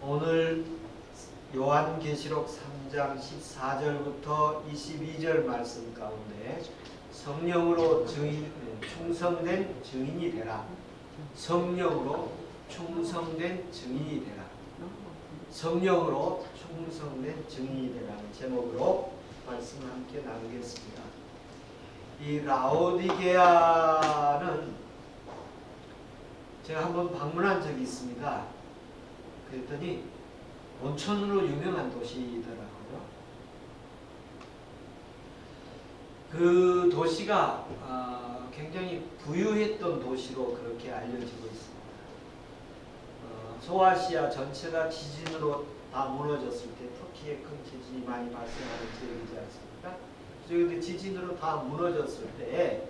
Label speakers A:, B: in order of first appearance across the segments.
A: 오늘 요한계시록 3장 14절부터 22절 말씀 가운데 성령으로 충성된 증인이 되라. 성령으로 충성된 증인이 되라. 성령으로 충성된 증인이 되라는 제목으로 말씀을 함께 나누겠습니다. 이 라오디게아는 제가 한번 방문한 적이 있습니다. 그랬더니 온천으로 유명한 도시더라고요. 그 도시가 굉장히 부유했던 도시로 그렇게 알려지고 있습니다. 소아시아 전체가 지진으로 다 무너졌을 때 터키에 큰 지진이 많이 발생하는 지역이지 않습니까? 그런데 지진으로 다 무너졌을 때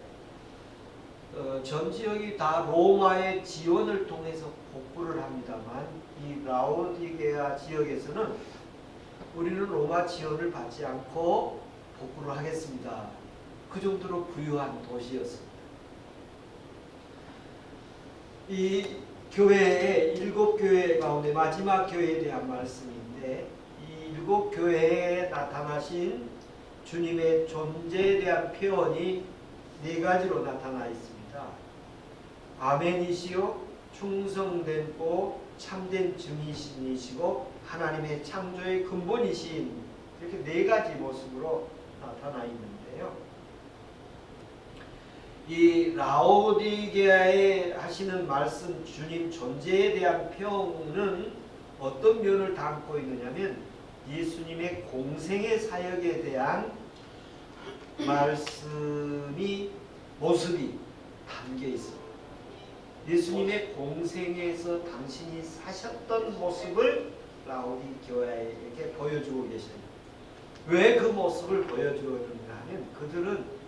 A: 전 지역이 다 로마의 지원을 통해서 복구를 합니다만 이 라오디게아 지역에서는 우리는 로마 지원을 받지 않고 복구를 하겠습니다. 그 정도로 부유한 도시였습니다. 이 교회의 7교회 가운데 마지막 교회에 대한 말씀인데 이 7교회에 나타나신 주님의 존재에 대한 표현이 4가지로 나타나 있습니다. 아멘이시요 충성된 고 참된 증인이시고 하나님의 창조의 근본이신, 이렇게 4가지 모습으로 나타나 있는데요. 이 라오디게아에 하시는 말씀 주님 존재에 대한 평은 어떤 면을 담고 있느냐면 예수님의 공생의 사역에 대한 모습이 담겨 있습니다. 예수님의 공생에서 당신이 사셨던 모습을 라오디게아에게 보여주고 계셔요. 왜 그 모습을 보여주었는가 하면 그들은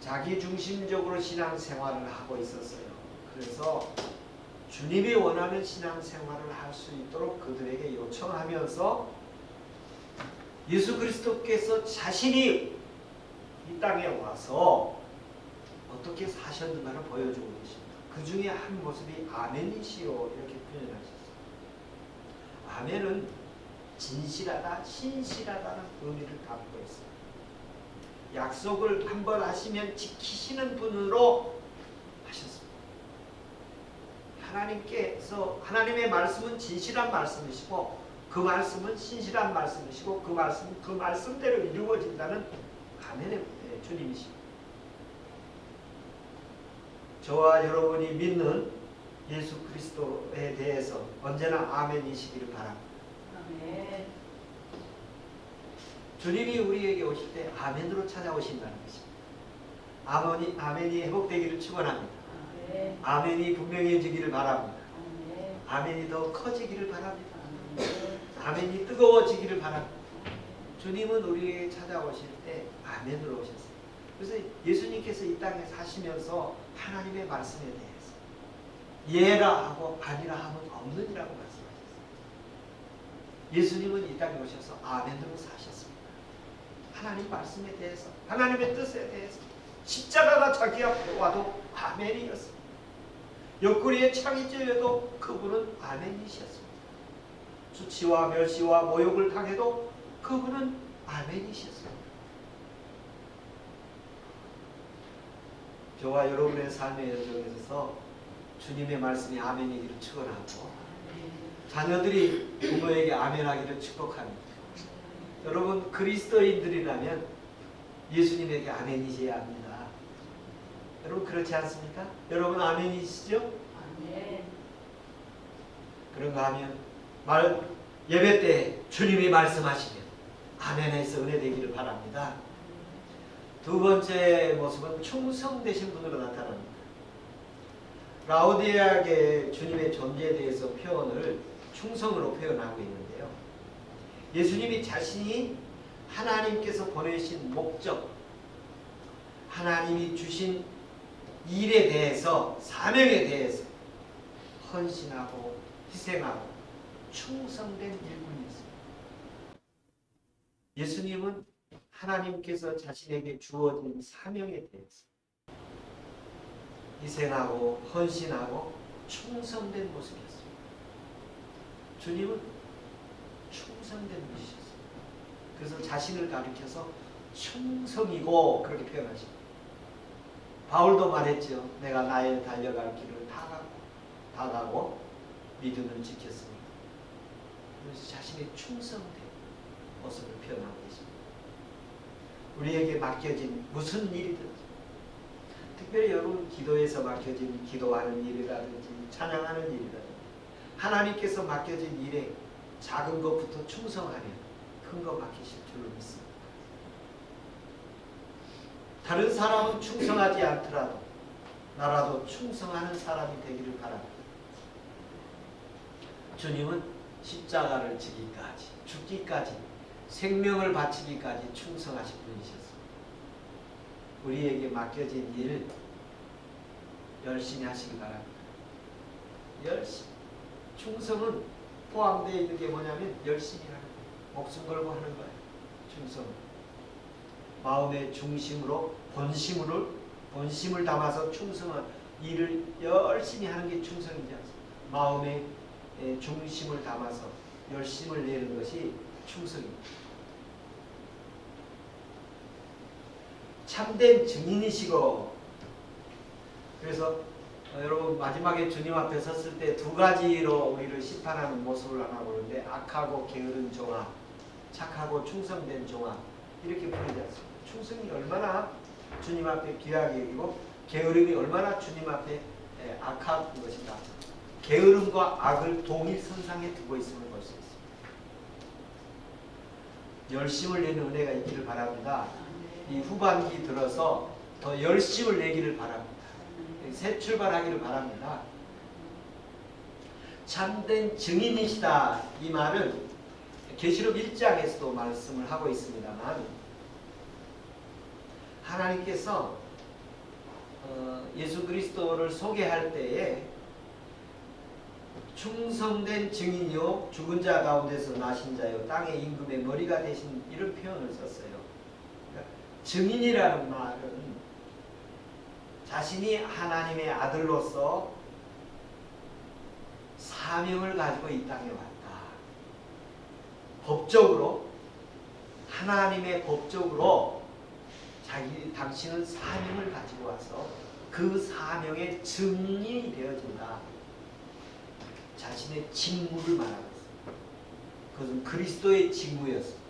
A: 자기중심적으로 신앙생활을 하고 있었어요. 그래서 주님이 원하는 신앙생활을 할 수 있도록 그들에게 요청하면서 예수 그리스도께서 자신이 이 땅에 와서 어떻게 사셨는가를 보여주고 계십니다. 그 중에 한 모습이 아멘이시오 이렇게 표현하셨습니다. 아멘은 진실하다, 신실하다는 의미를 담고 있습니다. 약속을 한번 하시면 지키시는 분으로 하셨습니다. 하나님의 말씀은 진실한 말씀이시고 그 말씀은 신실한 말씀이시고 그 말씀대로 이루어진다는 아멘의 주님이십니다. 저와 여러분이 믿는 예수 그리스도에 대해서 언제나 아멘이시기를 바랍니다. 아멘. 주님이 우리에게 오실 때 아멘으로 찾아오신다는 것입니다. 아멘이 회복되기를 축원합니다. 아멘. 아멘이 분명해지기를 바랍니다. 아멘. 아멘이 더 커지기를 바랍니다. 아멘. 아멘이 뜨거워지기를 바랍니다. 주님은 우리에게 찾아오실 때 아멘으로 오셨어요. 그래서 예수님께서 이 땅에 사시면서 하나님의 말씀에 대해서 예라 하고 아니라 하면 없느니라고 말씀하셨어요. 예수님은 이 땅에 오셔서 아멘으로 사셨습니다. 하나님 말씀에 대해서, 하나님의 뜻에 대해서 십자가가 자기 앞에 와도 아멘이었습니다. 옆구리에 창이 찔려도 그분은 아멘이셨습니다. 수치와 멸시와 모욕을 당해도 그분은 아멘이셨습니다. 저와 여러분의 삶의 여정에 있어서 주님의 말씀이 아멘이기를 축원하고 자녀들이 부모에게 아멘하기를 축복합니다. 여러분 그리스도인들이라면 예수님에게 아멘이셔야 합니다. 여러분 그렇지 않습니까? 여러분 아멘이시죠? 아멘. 그런가 하면 예배 때 주님이 말씀하시면 아멘에서 은혜되기를 바랍니다. 두 번째 모습은 충성되신 분으로 나타납니다. 라오디게아의 주님의 존재에 대해서 표현을 충성으로 표현하고 있는데요. 예수님이 자신이 하나님께서 보내신 목적, 하나님이 주신 일에 대해서, 사명에 대해서 헌신하고 희생하고 충성된 일꾼이었습니다. 예수님은 하나님께서 자신에게 주어진 사명에 대해서 희생하고 헌신하고 충성된 모습이었습니다. 주님은 충성된 분이셨어요. 그래서 자신을 가리켜서 충성이고 그렇게 표현하십니다. 바울도 말했죠. 내가 나의 달려갈 길을 다 가고 믿음을 지켰습니다. 그래서 자신의 충성된 모습을 표현하고 있습니다. 우리에게 맡겨진 무슨 일이든지, 특별히 여러분 기도에서 맡겨진 기도하는 일이라든지 찬양하는 일이라든지 하나님께서 맡겨진 일에 작은 것부터 충성하면 큰 거 맡기실 줄로 믿습니다. 다른 사람은 충성하지 않더라도 나라도 충성하는 사람이 되기를 바랍니다. 주님은 십자가를 지기까지, 죽기까지, 생명을 바치기까지 충성하신 분이셨습니다. 우리에게 맡겨진 일 열심히 하시기 바랍니다. 열심히. 충성은 포함되어 있는 게 뭐냐면 열심히 하는 거예요. 목숨 걸고 하는 거예요. 충성. 마음의 중심으로 본심을 담아서 충성한 일을 열심히 하는 게 충성이지 않습니까? 마음의 중심을 담아서 열심을 내는 것이 충성입니다. 참된 증인이시고, 그래서 여러분 마지막에 주님 앞에 섰을 때 두 가지로 우리를 심판하는 모습을 하나 보는데, 악하고 게으른 종아, 착하고 충성된 종아, 이렇게 부르지 않습니다. 충성이 얼마나 주님 앞에 귀하게 여기고 게으름이 얼마나 주님 앞에 악한 것이다. 게으름과 악을 동일선상에 두고 있음을 볼 수 있습니다. 열심을 내는 은혜가 있기를 바랍니다. 이 후반기 들어서 더 열심을 내기를 바랍니다. 새 출발하기를 바랍니다. 참된 증인이시다, 이 말은 계시록 1장에서도 말씀을 하고 있습니다만, 하나님께서 예수 그리스도를 소개할 때에 충성된 증인이요 죽은 자 가운데서 나신 자요 땅의 임금의 머리가 되신, 이런 표현을 썼어요. 그러니까 증인이라는 말은 자신이 하나님의 아들로서 사명을 가지고 이 땅에 왔다. 법적으로, 하나님의 법적으로 당신은 사명을 가지고 와서 그 사명의 증인이 되어진다. 자신의 직무를 말하고 있습니다. 그것은 그리스도의 직무였습니다.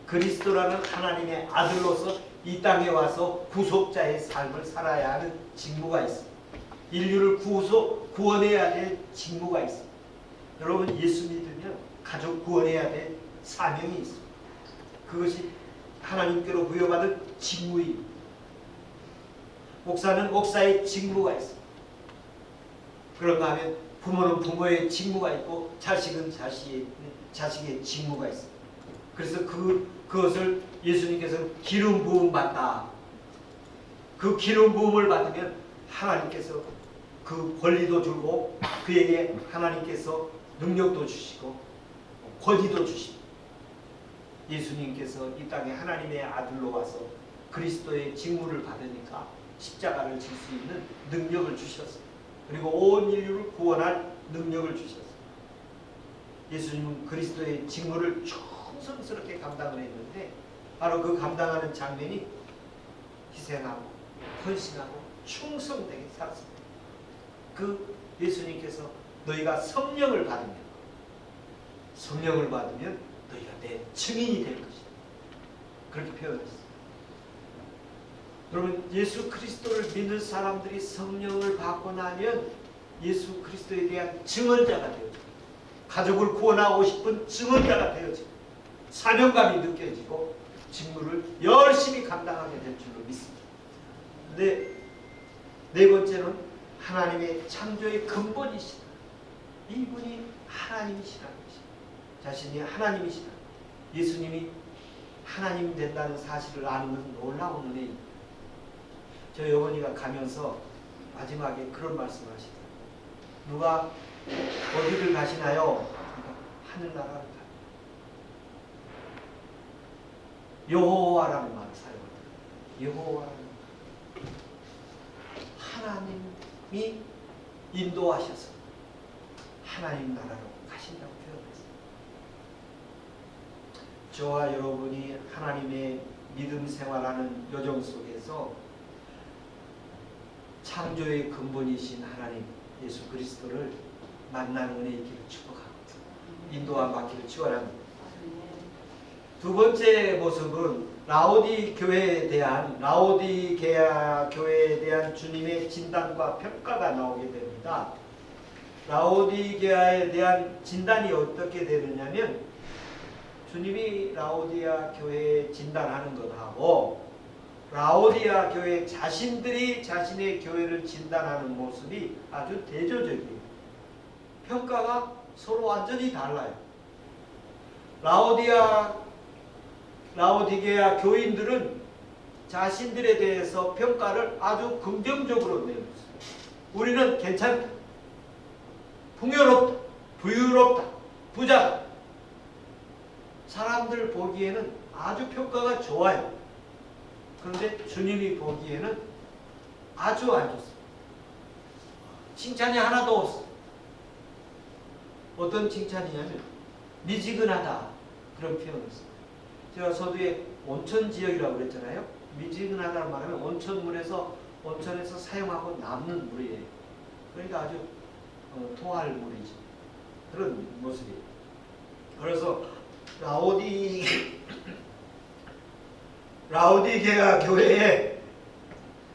A: 그리스도라는 하나님의 아들로서 이 땅에 와서 구속자의 삶을 살아야 하는 직무가 있습니다. 인류를 구원해야 될 직무가 있습니다. 여러분 예수 믿으면 가족 구원해야 될 사명이 있습니다. 그것이 하나님께로 부여받은 직무입니다. 목사는 목사의 직무가 있습니다. 그런가 하면 부모는 부모의 직무가 있고 자식은 자식의 직무가 있습니다. 그래서 그것을 예수님께서는 기름 부음 받다. 그 기름 부음을 받으면 하나님께서 그 권리도 주고 그에게 하나님께서 능력도 주시고 권위도 주십니다. 예수님께서 이 땅에 하나님의 아들로 와서 그리스도의 직무를 받으니까 십자가를 질 수 있는 능력을 주셨어요. 그리고 온 인류를 구원할 능력을 주셨어요. 예수님은 그리스도의 직무를 충성스럽게 감당을 했는데, 바로 그 감당하는 장면이 희생하고 헌신하고 충성되게 살았습니다. 그 예수님께서 너희가 성령을 받으면 너희가 내 증인이 될 것이다, 그렇게 표현했습니다. 여러분 예수 그리스도를 믿는 사람들이 성령을 받고 나면 예수 그리스도에 대한 증언자가 되어집니다. 가족을 구원하고 싶은 증언자가 되어집니다. 사명감이 느껴지고 직무를 열심히 감당하게 될 줄로 믿습니다. 근데 네 번째는 하나님의 창조의 근본이시다. 이분이 하나님이시라는 것입니다. 자신이 하나님이시다. 예수님이 하나님이 된다는 사실을 아는 것은 놀라운 은혜입니다. 저희 어머니가 가면서 마지막에 그런 말씀을 하시더라고요. 누가 어디를 가시나요? 그러니까 하늘나라를 가요. 여호와라는 말을 사용합니다. 여호와라는 말. 하나님이 인도하셔서 하나님 나라로 가신다고 표현했어요. 저와 여러분이 하나님의 믿음 생활하는 여정 속에서 창조의 근본이신 하나님 예수 그리스도를 만나는 은혜 있기를 축복하고 인도함 받기를 축원합니다. 두 번째 모습은 라오디게아 교회에 대한 주님의 진단과 평가가 나오게 됩니다. 라오디게아에 대한 진단이 어떻게 되느냐면 주님이 라오디아 교회에 진단하는 것하고 라오디아 교회 자신들이 자신의 교회를 진단하는 모습이 아주 대조적이에요. 평가가 서로 완전히 달라요. 라오디게아 교인들은 자신들에 대해서 평가를 아주 긍정적으로 내놓습니다. 우리는 괜찮다, 풍요롭다, 부유롭다, 부자다. 사람들 보기에는 아주 평가가 좋아요. 그런데 주님이 보기에는 아주 안 좋습니다. 칭찬이 하나도 없어. 어떤 칭찬이냐면 미지근하다, 그런 표현을 씁니다. 제가 서두에 온천 지역이라고 그랬잖아요. 미지근하다는 말하면 온천에서 사용하고 남는 물이에요. 그러니까 아주 토할 물이죠. 그런 모습이에요. 그래서 라오디게아 교회의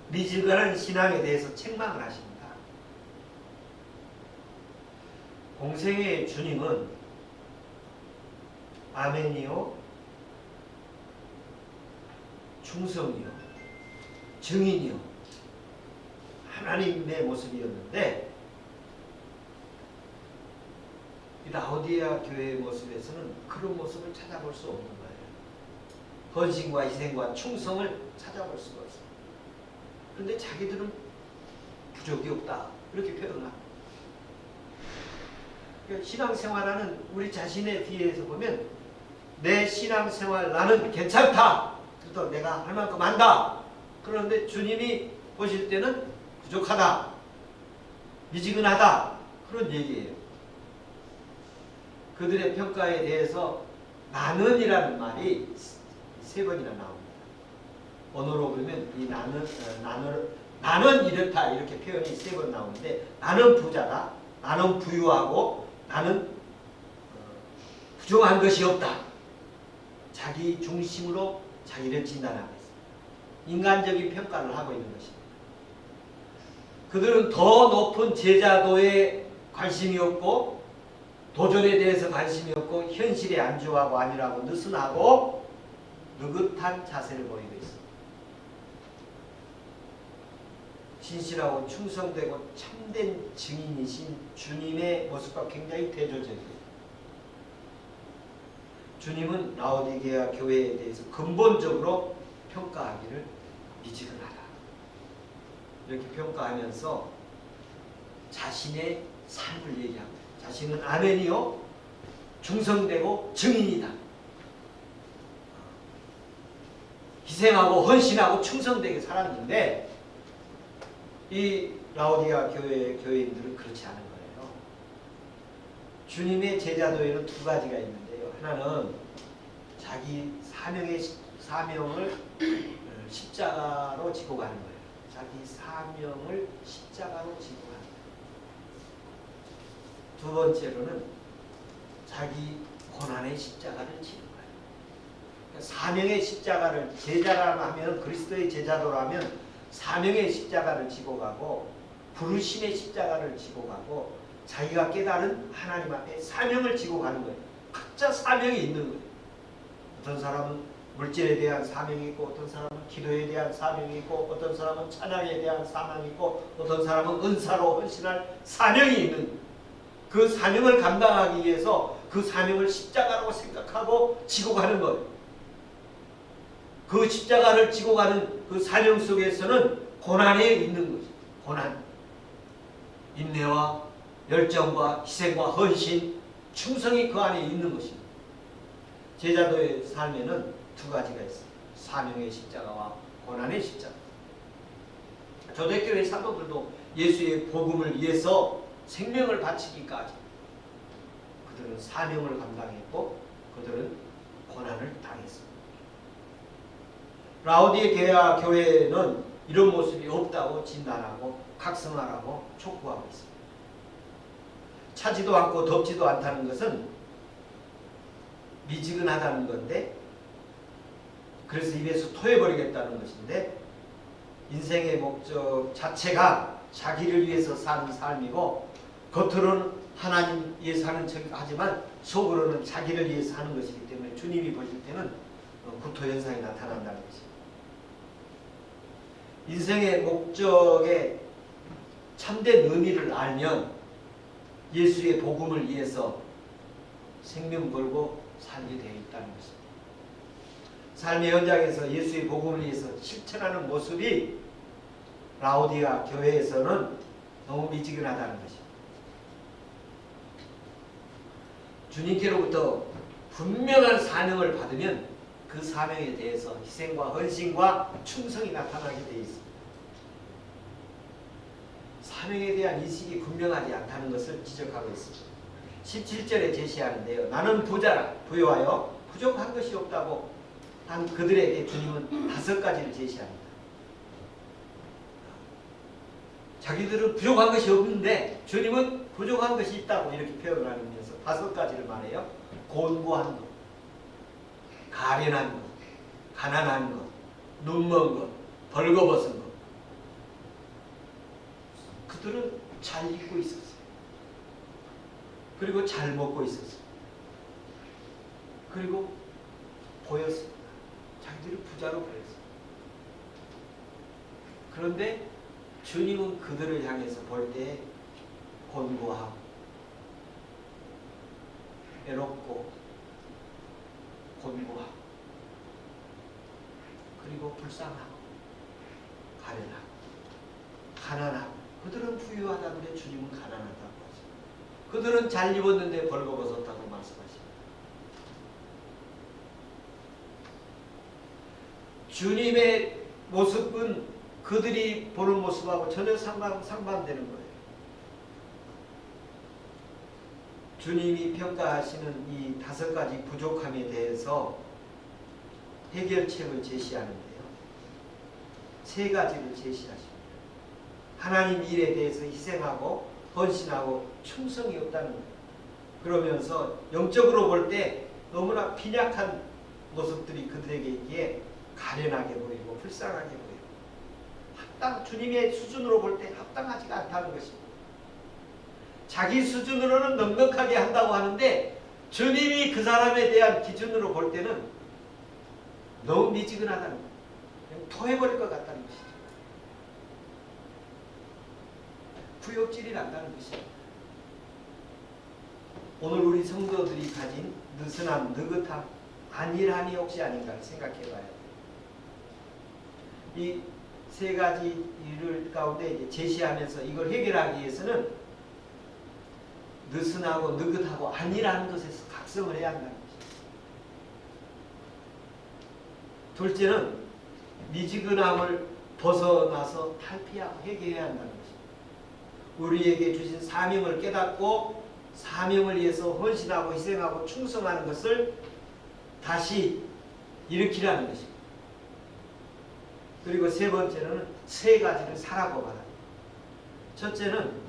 A: 미지근한 신앙에 대해서 책망을 하십니다. 공생의 주님은 아멘이요, 충성이요, 증인이요, 하나님의 모습이었는데 이 라오디게아 교회의 모습에서는 그런 모습을 찾아볼 수 없는 거예요. 헌신과 희생과 충성을 찾아볼 수가 없어요. 그런데 자기들은 부족이 없다, 이렇게 표현합니다. 그러니까 신앙생활하는 우리 자신의 뒤에서 보면 내 신앙생활 나는 괜찮다, 그래도 내가 할 만큼 한다. 그런데 주님이 보실 때는 부족하다, 미지근하다, 그런 얘기예요. 그들의 평가에 대해서 나는이라는 말이 3번이나 나옵니다. 언어로 보면 이 나는 이렇다, 이렇게 표현이 3번 나오는데 나는 부자다, 나는 부유하고 나는 부족한 것이 없다. 자기 중심으로 자기를 진단하고 있습니다. 인간적인 평가를 하고 있는 것입니다. 그들은 더 높은 제자도에 관심이 없고 도전에 대해서 관심이 없고 현실에 안주하고 안일하고 느슨하고 느긋한 자세를 보이고 있습니다. 신실하고 충성되고 참된 증인이신 주님의 모습과 굉장히 대조적이에요. 주님은 라오디게아 교회에 대해서 근본적으로 평가하기를 미지근하다, 이렇게 평가하면서 자신의 삶을 얘기합니다. 자신은 아멘이요, 충성되고 증인이다. 희생하고 헌신하고 충성되게 살았는데 이 라오디게아 교회인들은 그렇지 않은 거예요. 주님의 제자도에는 2가지가 있는데요. 하나는 자기 사명을 십자가로 지고 가는 거예요. 자기 사명을 십자가로 지고 가는 거예요. 두 번째로는 자기 고난의 십자가를 지는 거예요. 그러니까 사명의 십자가를, 제자라면 그리스도의 제자도라면 사명의 십자가를 지고 가고 부르심의 십자가를 지고 가고 자기가 깨달은 하나님 앞에 사명을 지고 가는 거예요. 각자 사명이 있는 거예요. 어떤 사람은 물질에 대한 사명이 있고, 어떤 사람은 기도에 대한 사명이 있고, 어떤 사람은 찬양에 대한 사명이 있고, 어떤 사람은 은사로 헌신할 사명이 있는 거예요. 그 사명을 감당하기 위해서 그 사명을 십자가라고 생각하고 지고 가는 거예요. 그 십자가를 지고 가는 그 사명 속에서는 고난이 있는 거죠. 고난, 인내와 열정과 희생과 헌신, 충성이 그 안에 있는 것입니다. 제자도의 삶에는 2가지가 있습니다. 사명의 십자가와 고난의 십자가. 초대교회 사도들도 예수의 복음을 위해서 생명을 바치기까지 그들은 사명을 감당했고 그들은 고난을 당했습니다. 라오디게아 교회는 이런 모습이 없다고 진단하고 각성하라고 촉구하고 있습니다. 차지도 않고 덥지도 않다는 것은 미지근하다는 건데, 그래서 입에서 토해버리겠다는 것인데, 인생의 목적 자체가 자기를 위해서 사는 삶이고 겉으로는 하나님 위해서 사는 척 하지만 속으로는 자기를 위해서 하는 것이기 때문에 주님이 보실 때는 구토 현상이 나타난다는 것입니다. 인생의 목적의 참된 의미를 알면 예수의 복음을 위해서 생명 걸고 살게 되어 있다는 것입니다. 삶의 현장에서 예수의 복음을 위해서 실천하는 모습이 라오디아 교회에서는 너무 미지근하다는 것입니다. 주님께로부터 분명한 사명을 받으면 그 사명에 대해서 희생과 헌신과 충성이 나타나게 되어 있습니다. 사명에 대한 인식이 분명하지 않다는 것을 지적하고 있습니다. 17절에 제시하는데요. 나는 부자라 부유하여 부족한 것이 없다고 한 그들에게 주님은 5가지를 제시합니다. 자기들은 부족한 것이 없는데 주님은 부족한 것이 있다고 이렇게 표현을 하면서 5가지를 말해요. 곤고한 것, 가련한 것, 가난한 것, 눈먼 것, 벌거벗은 것. 그들은 잘 입고 있었어요. 그리고 잘 먹고 있었어요. 그리고 보였습니다. 자기들이 부자로 보였어요. 그런데 주님은 그들을 향해서 볼 때 곤고하고 외롭고 곤고하고 그리고 불쌍하고 가련하고 가난하고, 그들은 부유하다는데 주님은 가난하다고 하죠. 그들은 잘 입었는데 벌거벗었다고 말씀하십니다. 주님의 모습은 그들이 보는 모습하고 전혀 상반되는 거예요. 주님이 평가하시는 이 5가지 부족함에 대해서 해결책을 제시하는데요. 3가지를 제시하십니다. 하나님 일에 대해서 희생하고 헌신하고 충성이 없다는 거예요. 그러면서 영적으로 볼 때 너무나 빈약한 모습들이 그들에게 가련하게 보이고 불쌍하게 보이고 주님의 수준으로 볼 때 합당하지가 않다는 것입니다. 자기 수준으로는 넉넉하게 한다고 하는데 주님이 그 사람에 대한 기준으로 볼 때는 너무 미지근하다는 거예요. 그냥 토해버릴 것 같다는 것이죠. 구역질이 난다는 것입니다. 오늘 우리 성도들이 가진 느슨함, 느긋함, 안일함이 혹시 아닌가 생각해 봐야 돼요. 이 3가지 일을 가운데 이제 제시하면서 이걸 해결하기 위해서는 느슨하고 느긋하고 안일한 것에서 각성을 해야 한다는 것입니다. 둘째는 미지근함을 벗어나서 탈피하고 해결해야 한다는 것입니다. 우리에게 주신 사명을 깨닫고 사명을 위해서 헌신하고 희생하고 충성하는 것을 다시 일으키라는 것입니다. 그리고 3번째는 3가지를 사라고 말합니다. 첫째는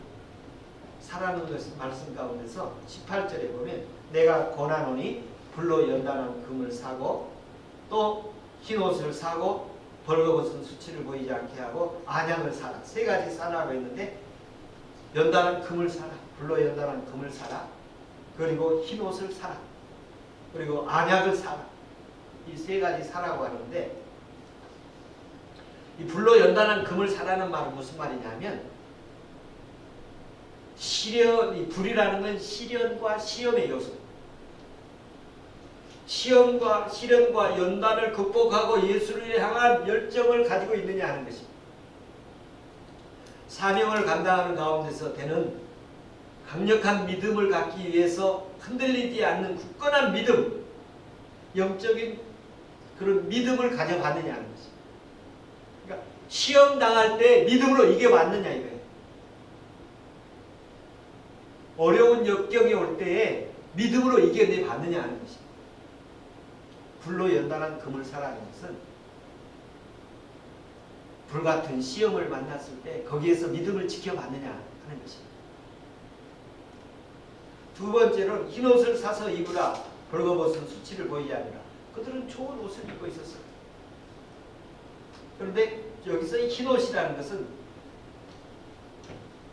A: 사라는 것은 말씀 가운데서 18절에 보면 내가 권하노니 불로 연단한 금을 사고 또 흰옷을 사고 벌거벗은 수치를 보이지 않게 하고 안약을 사라. 3가지 사라고 했는데 연단한 금을 사라. 불로 연단한 금을 사라. 그리고 흰옷을 사라. 그리고 안약을 사라. 이 3가지 사라고 하는데 이 불로 연단한 금을 사라는 말은 무슨 말이냐면 시련, 이 불이라는 건 시련과 시험의 요소입니다. 시험과 시련과 연단을 극복하고 예수를 향한 열정을 가지고 있느냐 하는 것입니다. 사명을 감당하는 가운데서 되는 강력한 믿음을 갖기 위해서 흔들리지 않는 굳건한 믿음, 영적인 그런 믿음을 가져봤느냐 하는 것입니다. 그러니까 시험 당할 때 믿음으로 이겨봤느냐 이거예요. 어려운 역경이 올 때에 믿음으로 이겨내 받느냐 하는 것입니다. 불로 연단한 금을 사라는 것은 불같은 시험을 만났을 때 거기에서 믿음을 지켜받느냐 하는 것입니다. 두 번째로는 흰옷을 사서 입으라. 벌거벗은 수치를 보이게 하니라. 그들은 좋은 옷을 입고 있었어요. 그런데 여기서 이 흰옷이라는 것은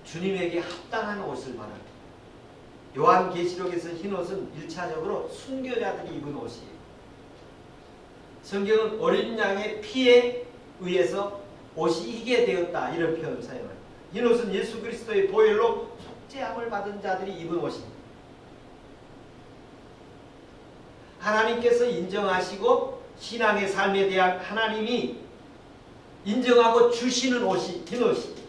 A: 주님에게 합당한 옷을 말합니다. 요한계시록에서 흰옷은 1차적으로 순교자들이 입은 옷이에요. 성경은 어린 양의 피에 의해서 옷이 희게 되었다 이런 표현을 사용합니다. 흰옷은 예수 그리스도의 보혈로 속죄함을 받은 자들이 입은 옷입니다. 하나님께서 인정하시고 신앙의 삶에 대한 하나님이 인정하고 주시는 옷이 흰옷입니다.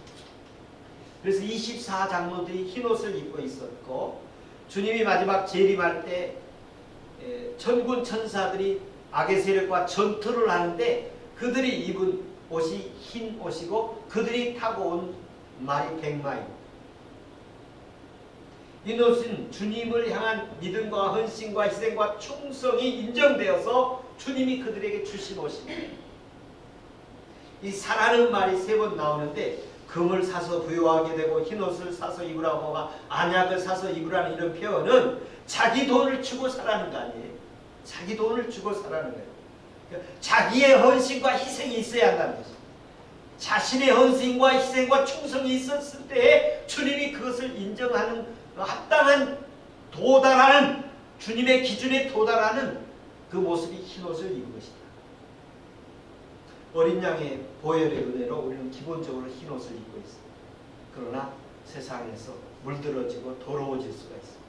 A: 그래서 24장로들이 흰옷을 입고 있었고 주님이 마지막 재림할 때 천군 천사들이 악의 세력과 전투를 하는데 그들이 입은 옷이 흰 옷이고 그들이 타고 온 말이 백마입니다. 이 옷은 주님을 향한 믿음과 헌신과 희생과 충성이 인정되어서 주님이 그들에게 주신 옷입니다. 이 사라는 말이 3번 나오는데 금을 사서 부유하게 되고 흰옷을 사서 입으라고 하고 안약을 사서 입으라는 이런 표현은 자기 돈을 주고 사라는 거 아니에요. 자기 돈을 주고 사라는 거예요. 그러니까 자기의 헌신과 희생이 있어야 한다는 것입니다. 자신의 헌신과 희생과 충성이 있었을 때에 주님이 그것을 인정하는 합당한 도달하는 주님의 기준에 도달하는 그 모습이 흰옷을 입은 것이다. 어린 양의 보혈의 은혜로 우리는 기본적으로 흰옷을 입고 있습니다. 그러나 세상에서 물들어지고 더러워질 수가 있습니다.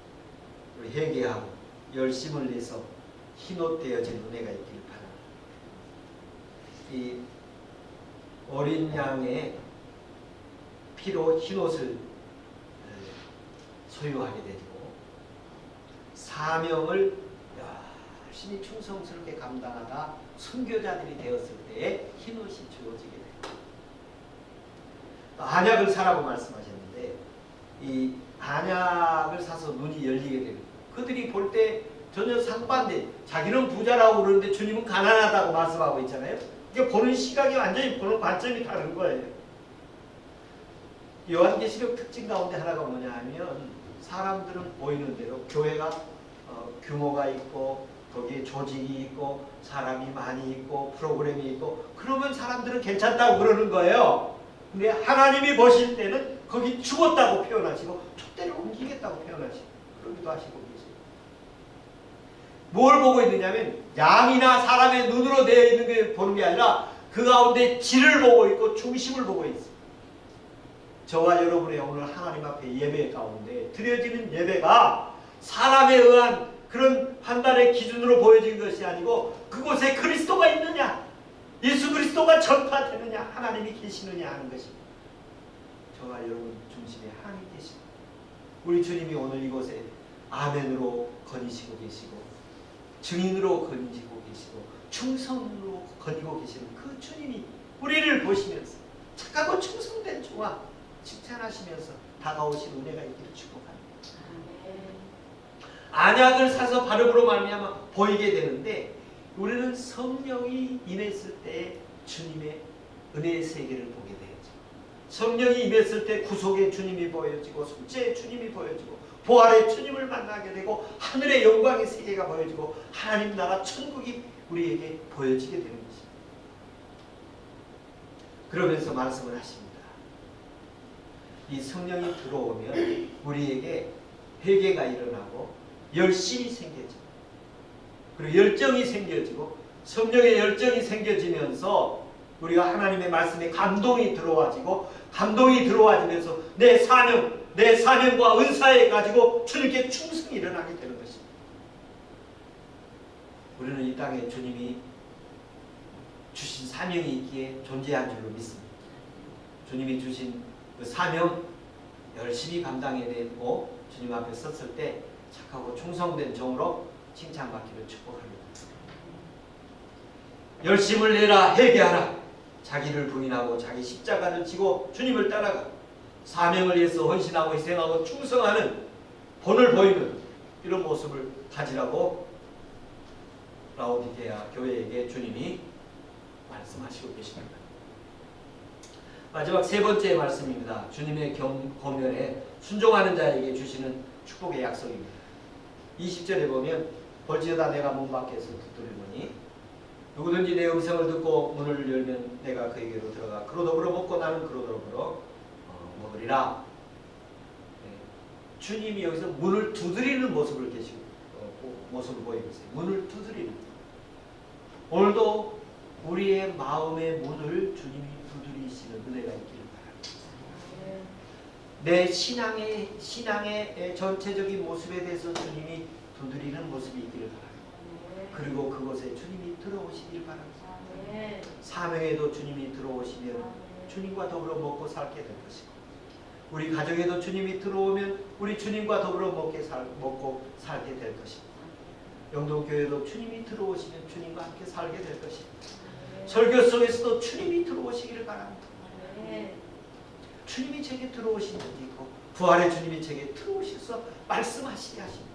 A: 우리 회개하고 열심을 내서 흰옷 되어진 은혜가 있기를 바랍니다. 이 어린 양의 피로 흰옷을 소유하게 되고 사명을 열심히 충성스럽게 감당하다 순교자들이 되었을 때에 흰옷이 주어지게 됩니다. 안약을 사라고 말씀하셨는데 이 안약을 사서 눈이 열리게 됩니다. 그들이 볼 때 전혀 상반돼. 자기는 부자라고 그러는데 주님은 가난하다고 말씀하고 있잖아요. 이게 보는 시각이 완전히 보는 관점이 다른 거예요. 요한계시록 특징 가운데 하나가 뭐냐 하면 사람들은 보이는 대로 교회가 규모가 있고 거기에 조직이 있고 사람이 많이 있고 프로그램이 있고 그러면 사람들은 괜찮다고 그러는 거예요. 근데 하나님이 보실 때는 거기 죽었다고 표현하시고 촛대를 옮기겠다고 표현하시고 그러기도 하시고 계세요. 뭘 보고 있느냐면 양이나 사람의 눈으로 되어 있는 게 보는 게 아니라 그 가운데 질을 보고 있고 중심을 보고 있어요. 저와 여러분의 오늘 하나님 앞에 예배 가운데 드려지는 예배가 사람에 의한 그런 판단의 기준으로 보여진 것이 아니고 그곳에 그리스도가 있느냐, 예수 그리스도가 전파되느냐, 하나님이 계시느냐 하는 것입니다. 저와 여러분 중심에 하나님 계십니다. 우리 주님이 오늘 이곳에 아멘으로 거니시고 계시고 증인으로 거니시고 계시고 충성으로 거니고 계시는 그 주님이 우리를 보시면서 착하고 충성된 종아 칭찬하시면서 다가오신 은혜가 있기를 축복합니다. 안약을 사서 바르므로 말미암아 보이게 되는데 우리는 성령이 임했을 때 주님의 은혜의 세계를 보게 되죠. 성령이 임했을 때 구속의 주님이 보여지고 속죄의 주님이 보여지고 부활의 주님을 만나게 되고 하늘의 영광의 세계가 보여지고 하나님 나라 천국이 우리에게 보여지게 되는 것입니다. 그러면서 말씀을 하십니다. 이 성령이 들어오면 우리에게 회개가 일어나고 열심이 생겨지고 그리고 열정이 생겨지고 성령의 열정이 생겨지면서 우리가 하나님의 말씀에 감동이 들어와지고 감동이 들어와지면서 내 사명과 은사에 가지고 주님께 충성이 일어나게 되는 것입니다. 우리는 이 땅에 주님이 주신 사명이 있기에 존재한 줄로 믿습니다. 주님이 주신 그 사명 열심히 감당해내고 주님 앞에 섰을 때 착하고 충성된 종으로 칭찬받기를 축복합니다. 열심을 내라 회개하라. 자기를 부인하고 자기 십자가를 지고 주님을 따라가 사명을 위해서 헌신하고 희생하고 충성하는 본을 보이는 이런 모습을 가지라고 라오디게아 교회에게 주님이 말씀하시고 계십니다. 마지막 세 번째 말씀입니다. 주님의 권면에 순종하는 자에게 주시는 축복의 약속입니다. 20절에 보면 볼지어다 내가 문 밖에서 두드리노니 누구든지 내 음성을 듣고 문을 열면 내가 그에게로 들어가 그로 더불어 먹고 나는 그로 더불어 먹으리라. 주님이 여기서 문을 두드리는 모습을 모습을 보이고 있어요. 문을 두드리는. 오늘도 우리의 마음의 문을 주님이 두드리시는 은혜가 있기를 바랍니다. 내 신앙의 전체적인 모습에 대해서 주님이 두드리는 모습이 있기를 바랍니다. 그리고 그곳에 주님이 들어오시길 바랍니다. 사명에도 주님이 들어오시면 주님과 더불어 먹고 살게 될 것이고 우리 가정에도 주님이 들어오면 우리 주님과 더불어 먹고 살게 될 것입니다. 영동교회도 주님이 들어오시면 주님과 함께 살게 될 것입니다. 설교 속에서도 주님이 들어오시기를 바랍니다. 주님이 제게 들어오신 적이 있고 부활의 주님이 제게 들어오셔서 말씀하시게 하십니다.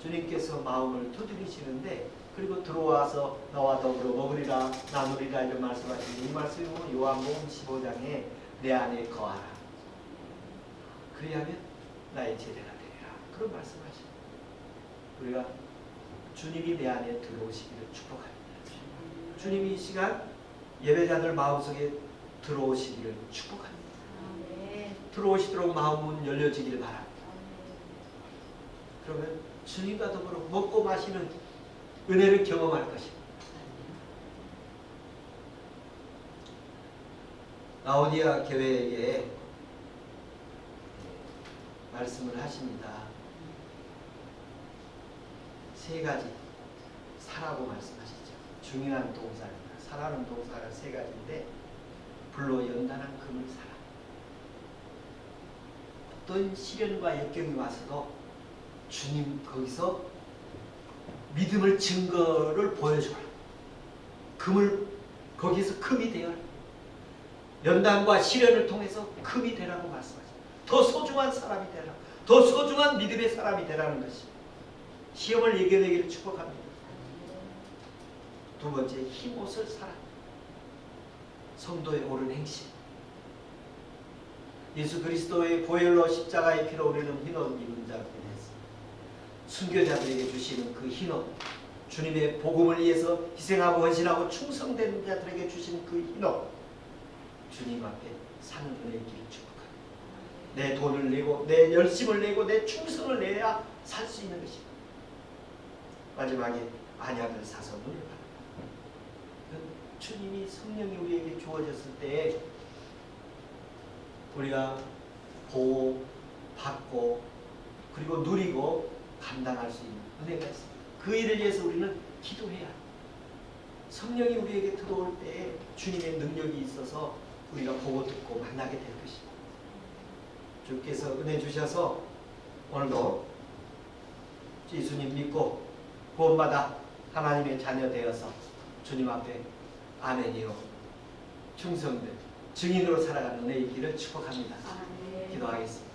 A: 주님께서 마음을 두드리시는데 그리고 들어와서 나와 더불어 먹으리라 나누리라 이런 말씀하시는 이 말씀이 보면 요한복음 15장에 내 안에 거하라. 그리하면 나의 제자가 되리라. 그런 말씀하십니다. 우리가 주님이 내 안에 들어오시기를 축복합니다. 주님이 이 시간 예배자들 마음속에 들어오시기를 축복합니다. 들어오시도록 마음은 열려지기를 바랍니다. 그러면 주님과 더불어 먹고 마시는 은혜를 경험할 것입니다. 라오디아 교회에게 말씀을 하십니다. 세 가지 사라고 말씀하시죠. 중요한 동사입니다. 사라는 동사가 세 가지인데 불로 연단한 금을 사라. 어떤 시련과 역경이 와서도 주님 거기서 믿음을 증거를 보여줘라. 금을 거기서 금이 되어라. 연단과 시련을 통해서 금이 되라고 말씀하십니다. 더 소중한 사람이 되라. 더 소중한 믿음의 사람이 되라는 것입니다. 시험을 이겨내기를 축복합니다. 두 번째, 흰옷을 사라. 성도의 옳은 행실. 예수 그리스도의 보혈로 십자가의 피로 우리는 흰옷 입은 자가 됐습니다. 순교자들에게 주시는 그 흰옷, 주님의 복음을 위해서 희생하고 헌신하고 충성된 자들에게 주시는 그 흰옷, 주님 앞에 사는 은혜의 길을 축복합니다. 내 돈을 내고 내 열심을 내고 내 충성을 내야 살 수 있는 것입니다. 마지막에 안약을 사서 눈을 바랍니다. 주님이 성령이 우리에게 주어졌을 때에 우리가 보고 받고 그리고 누리고 감당할 수 있는 은혜가 있습니다. 그 일을 위해서 우리는 기도해야 합니다. 성령이 우리에게 들어올 때에 주님의 능력이 있어서 우리가 보고 듣고 만나게 될 것입니다. 주께서 은혜 주셔서 오늘도 예수님 믿고 구원받아 하나님의 자녀 되어서 주님 앞에 아멘이요 충성된 증인으로 살아가는 은혜의 길을 축복합니다. 기도하겠습니다.